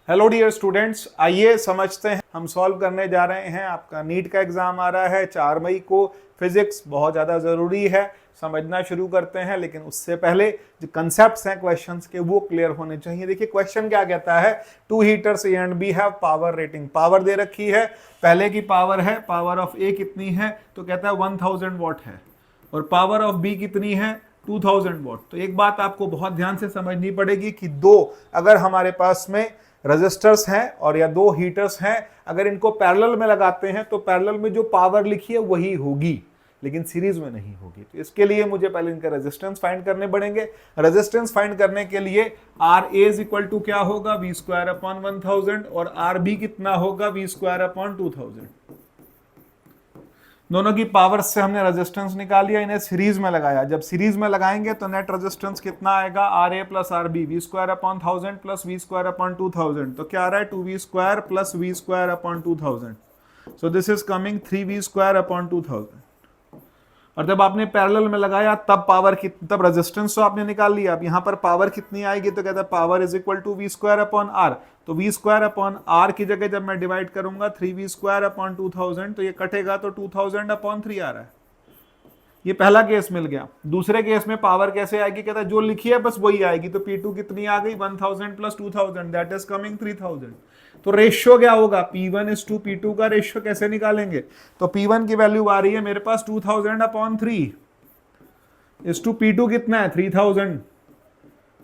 Hello dear students, आइए समझते हैं। हम सॉल्व करने जा रहे हैं। आपका नीट का एग्जाम आ रहा है 4 मई को। फिजिक्स बहुत ज़्यादा ज़रूरी है, समझना शुरू करते हैं। लेकिन उससे पहले जो कंसेप्ट्स हैं क्वेश्चंस के वो क्लियर होने चाहिए। देखिए क्वेश्चन क्या कहता है, 2 heaters A and B have power rating. Power दे रखी है, पहले की पावर है, पावर ऑफ ए कितनी है, तो कहता है 1000 वॉट है, और पावर ऑफ बी कितनी है 2000 वॉट। तो एक बात आपको बहुत ध्यान से समझनी पड़ेगी कि अगर हमारे पास में रेजिस्टर्स हैं और या 2 हीटर्स हैं, अगर इनको पैरेलल में लगाते हैं तो पैरेलल में जो पावर लिखी है वही होगी, लेकिन सीरीज में नहीं होगी। तो इसके लिए मुझे पहले इनका रेजिस्टेंस फाइंड करने पड़ेंगे। रेजिस्टेंस फाइंड करने के लिए R A is equal to क्या होगा, वी स्क्वायर अपॉन 1000, और आर बी कितना होगा, वी स्क्वायर अपॉन 2000। दोनों की पावर से हमने रेजिस्टेंस निकाल लिया, इन्हें सीरीज में लगाया। जब सीरीज में लगाएंगे तो नेट रेजिस्टेंस कितना आएगा, R A plus R B, V square upon 1000 plus V square upon 2000। तो क्या आ रहा है, 2v square plus V square upon 2000। So this is coming 3v square upon 2000। और जब आपने पैरेलल में लगाया तब पावर तब रेजिस्टेंस तो आपने निकाल लिया। अब यहाँ पर पावर कितनी आएगी, तो कहता है power is equal to V square upon R. तो वी स्क्वायर अपॉन आर की जगह जब मैं डिवाइड करूंगा 3v स्क्वायर अपॉन 2000, तो ये कटेगा तो 2000 अपॉन 3 आ रहा है। ये पहला केस मिल गया। दूसरे केस में पावर कैसे आएगी, कहता है जो लिखी है बस वही आएगी। तो P2 कितनी आ गई, 1000 प्लस 2000, दैट इज कमिंग 3000। तो रेशियो क्या होगा, P1 इज टू P2 का रेशियो कैसे निकालेंगे, तो P1 की वैल्यू आ रही है मेरे पास 2000 अपॉन 3 इज टू P2 कितना है 3000,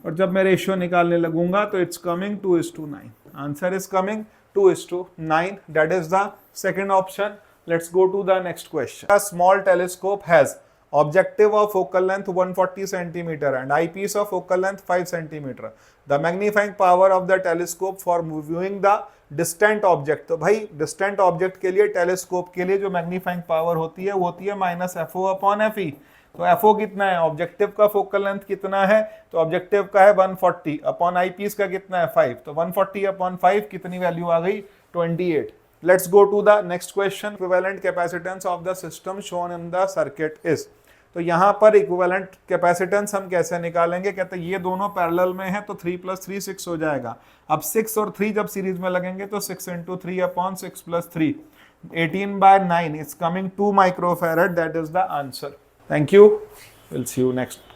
और जब मैं रेशियो निकालने लगूंगा तो it's coming 2:9। Answer is coming 2:9। That is the second option. Let's go to the next question. A small telescope has objective of focal length 140 centimeter and eyepiece of focal length 5 centimeter. The magnifying power of the telescope for viewing the distant object. तो भाई distant object के लिए telescope के लिए जो magnifying power होती है वो होती है -FO अपॉन FE। तो FO कितना है, ऑब्जेक्टिव का फोकल लेंथ कितना है, तो ऑब्जेक्टिव का है 140 अपॉन आईपीस का कितना है 5। तो 140 अपॉन 5 कितनी वैल्यू आ गई 28। Let's go to the next question. Equivalent capacitance of the system shown in the circuit is. तो यहाँ पर इक्विवेलेंट कैपेसिटेंस हम कैसे निकालेंगे, कहते हैं ये दोनों पैरेलल में है तो 3 + 3 6 हो जाएगा। अब 6 और 3 जब सीरीज में लगेंगे तो 6 × 3 upon 6 + 3 18/9 is coming 2 microfarad. That is the answer. Thank you. We'll see you next.